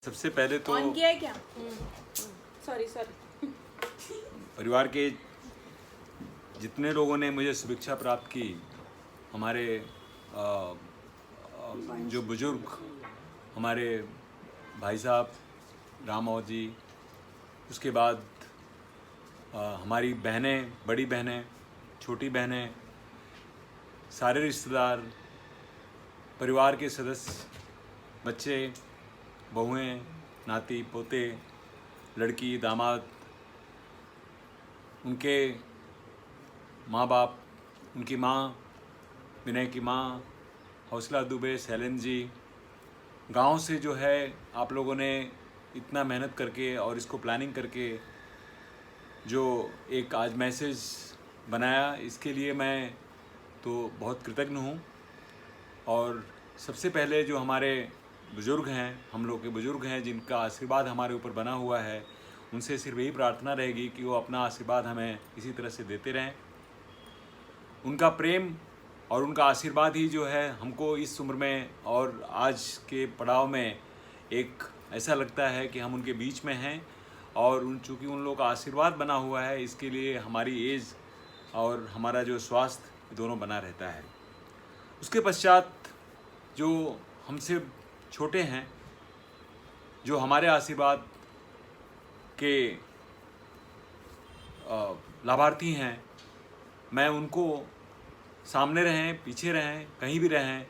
सबसे पहले तो ऑन किया है क्या? सॉरी परिवार के जितने लोगों ने मुझे शुभेच्छा प्राप्त की, हमारे जो बुजुर्ग, हमारे भाई साहब रामौत जी, उसके बाद हमारी बहनें, बड़ी बहनें, छोटी बहनें, सारे रिश्तेदार, परिवार के सदस्य, बच्चे, बहुएं, नाती पोते, लड़की, दामाद, उनके माँ बाप, उनकी माँ, विनय की माँ, हौसला दुबे, शैलेंद्र जी, गांव से जो है आप लोगों ने इतना मेहनत करके और इसको प्लानिंग करके जो एक आज मैसेज बनाया, इसके लिए मैं तो बहुत कृतज्ञ हूँ। और सबसे पहले जो हमारे बुज़ुर्ग हैं, हम लोग के बुज़ुर्ग हैं, जिनका आशीर्वाद हमारे ऊपर बना हुआ है, उनसे सिर्फ यही प्रार्थना रहेगी कि वो अपना आशीर्वाद हमें इसी तरह से देते रहें। उनका प्रेम और उनका आशीर्वाद ही जो है हमको इस उम्र में और आज के पड़ाव में एक ऐसा लगता है कि हम उनके बीच में हैं, और चूँकि उन लोगों का आशीर्वाद बना हुआ है, इसके लिए हमारी एज और हमारा जो स्वास्थ्य दोनों बना रहता है। उसके पश्चात जो हमसे छोटे हैं, जो हमारे आशीर्वाद के लाभार्थी हैं, मैं उनको सामने रहें, पीछे रहें, कहीं भी रहें,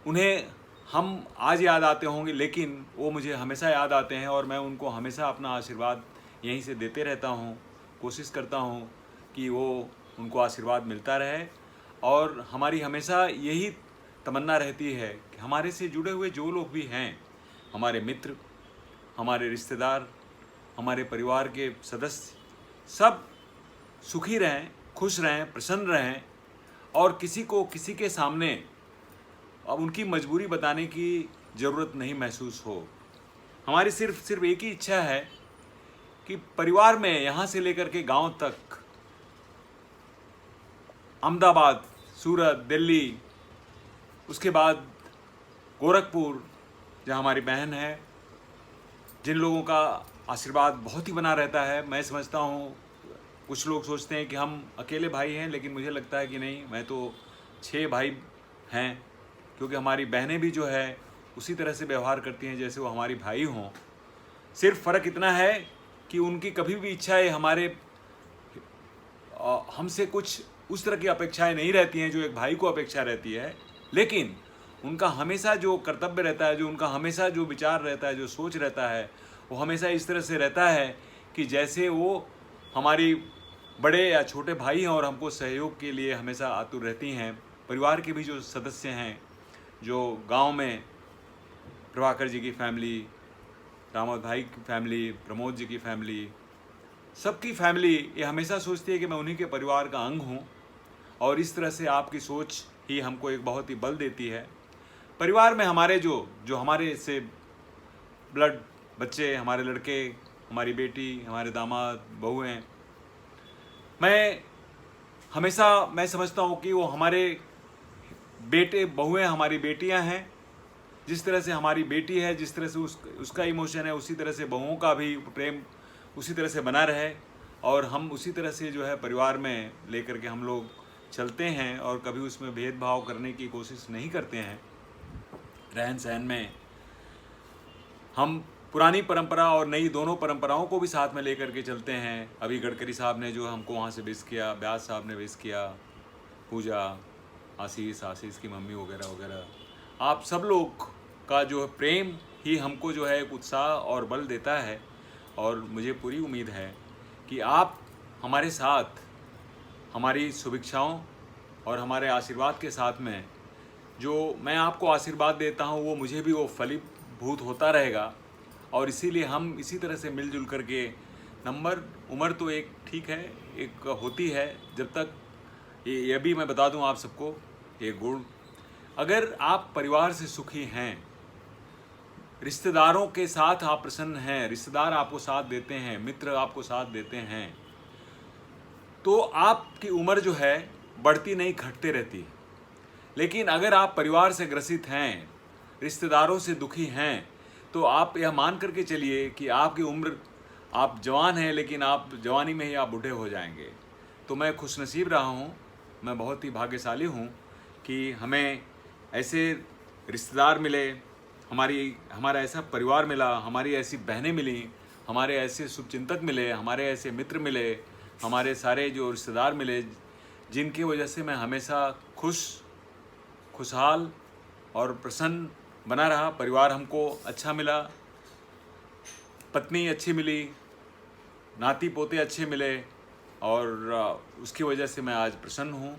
उन्हें हम आज याद आते होंगे, लेकिन वो मुझे हमेशा याद आते हैं, और मैं उनको हमेशा अपना आशीर्वाद यहीं से देते रहता हूँ। कोशिश करता हूँ कि वो उनको आशीर्वाद मिलता रहे, और हमारी हमेशा यही तमन्ना रहती है कि हमारे से जुड़े हुए जो लोग भी हैं, हमारे मित्र, हमारे रिश्तेदार, हमारे परिवार के सदस्य, सब सुखी रहें, खुश रहें, प्रसन्न रहें, और किसी को किसी के सामने अब उनकी मजबूरी बताने की ज़रूरत नहीं महसूस हो। हमारी सिर्फ एक ही इच्छा है कि परिवार में यहाँ से लेकर के गांव तक, अहमदाबाद, सूरत, दिल्ली, उसके बाद गोरखपुर, जहाँ हमारी बहन है, जिन लोगों का आशीर्वाद बहुत ही बना रहता है। मैं समझता हूँ कुछ लोग सोचते हैं कि हम अकेले भाई हैं, लेकिन मुझे लगता है कि नहीं, मैं तो 6 भाई हैं, क्योंकि हमारी बहनें भी जो है उसी तरह से व्यवहार करती हैं जैसे वो हमारी भाई हों। सिर्फ फ़र्क इतना है कि उनकी कभी भी इच्छाएं हमसे कुछ उस तरह की अपेक्षाएं नहीं रहती हैं जो एक भाई को अपेक्षा रहती है, लेकिन उनका हमेशा जो कर्तव्य रहता है, जो उनका हमेशा जो विचार रहता है, जो सोच रहता है, वो हमेशा इस तरह से रहता है कि जैसे वो हमारी बड़े या छोटे भाई हैं और हमको सहयोग के लिए हमेशा आतुर रहती हैं। परिवार के भी जो सदस्य हैं, जो गांव में प्रभाकर जी की फैमिली, रामोद भाई की फैमिली, प्रमोद जी की फैमिली, सबकी फैमिली ये हमेशा सोचती है कि मैं उन्हीं के परिवार का अंग हूँ, और इस तरह से आपकी सोच ही हमको एक बहुत ही बल देती है। परिवार में हमारे जो हमारे से ब्लड बच्चे, हमारे लड़के, हमारी बेटी, हमारे दामाद, बहुएं, मैं समझता हूँ कि वो हमारे बेटे, बहुएं हमारी बेटियां हैं। जिस तरह से हमारी बेटी है, जिस तरह से उसका इमोशन है, उसी तरह से बहुओं का भी प्रेम उसी तरह से बना रहे, और हम उसी तरह से जो है परिवार में लेकर के हम लोग चलते हैं, और कभी उसमें भेदभाव करने की कोशिश नहीं करते हैं। रहन सहन में हम पुरानी परंपरा और नई दोनों परंपराओं को भी साथ में लेकर के चलते हैं। अभी गडकरी साहब ने जो हमको वहाँ से विश किया, व्यास साहब ने विश किया, पूजा, आशीष की मम्मी वगैरह वगैरह, आप सब लोग का जो प्रेम ही हमको जो है एक उत्साह और बल देता है। और मुझे पूरी उम्मीद है कि आप हमारे साथ, हमारी शुभेच्छाओं और हमारे आशीर्वाद के साथ में जो मैं आपको आशीर्वाद देता हूँ, वो मुझे भी वो फलीभूत होता रहेगा, और इसीलिए हम इसी तरह से मिलजुल करके उम्र तो एक ठीक है, एक होती है, जब तक ये भी मैं बता दूं आप सबको एक गुण, अगर आप परिवार से सुखी हैं, रिश्तेदारों के साथ आप प्रसन्न हैं, रिश्तेदार आपको साथ देते हैं, मित्र आपको साथ देते हैं, तो आपकी उम्र जो है बढ़ती नहीं, घटते रहती है। लेकिन अगर आप परिवार से ग्रसित हैं, रिश्तेदारों से दुखी हैं तो आप यह मान करके चलिए कि आपकी उम्र, आप जवान हैं लेकिन आप जवानी में ही आप बूढ़े हो जाएंगे। तो मैं खुशनसीब रहा हूँ, मैं बहुत ही भाग्यशाली हूँ कि हमें ऐसे रिश्तेदार मिले, हमारा ऐसा परिवार मिला, हमारी ऐसी बहनें मिली, हमारे ऐसे शुभचिंतक मिले, हमारे ऐसे मित्र मिले, हमारे सारे जो रिश्तेदार मिले, जिनकी वजह से मैं हमेशा खुशहाल और प्रसन्न बना रहा। परिवार हमको अच्छा मिला, पत्नी अच्छी मिली, नाती पोते अच्छे मिले और उसकी वजह से मैं आज प्रसन्न हूँ,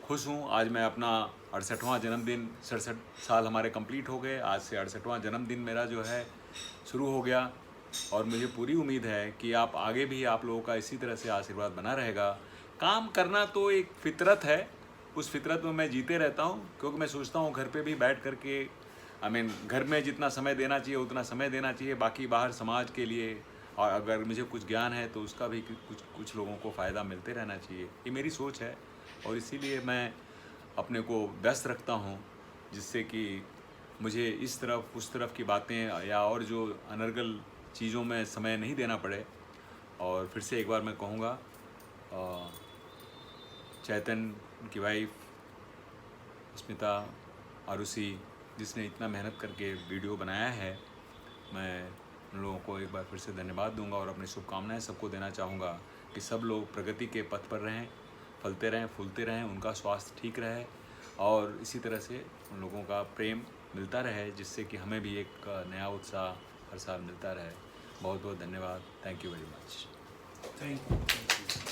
खुश हूँ। आज मैं अपना 68वां जन्मदिन, 67 साल हमारे कंप्लीट हो गए, आज से 68वां जन्मदिन मेरा जो है शुरू हो गया और मुझे पूरी उम्मीद है कि आप आगे भी आप लोगों का इसी तरह से आशीर्वाद बना रहेगा। काम करना तो एक फितरत है, उस फितरत में मैं जीते रहता हूँ, क्योंकि मैं सोचता हूँ घर पे भी बैठ कर के घर में जितना समय देना चाहिए उतना समय देना चाहिए, बाकी बाहर समाज के लिए और अगर मुझे कुछ ज्ञान है तो उसका भी कुछ लोगों को फ़ायदा मिलते रहना चाहिए। ये मेरी सोच है और इसीलिए मैं अपने को व्यस्त रखता हूँ, जिससे कि मुझे इस तरफ उस तरफ की बातें या और जो अनर्गल चीज़ों में समय नहीं देना पड़े। और फिर से एक बार मैं कहूँगा, चैतन की वाइफ स्मिता आरुषि, जिसने इतना मेहनत करके वीडियो बनाया है, मैं उन लोगों को एक बार फिर से धन्यवाद दूंगा और अपनी शुभकामनाएं सबको देना चाहूँगा कि सब लोग प्रगति के पथ पर रहें, फलते रहें, फूलते रहें, उनका स्वास्थ्य ठीक रहे और इसी तरह से उन लोगों का प्रेम मिलता रहे, जिससे कि हमें भी एक नया उत्साह हर साल मिलता रहे। बहुत बहुत धन्यवाद। Thank you very much. Thank you.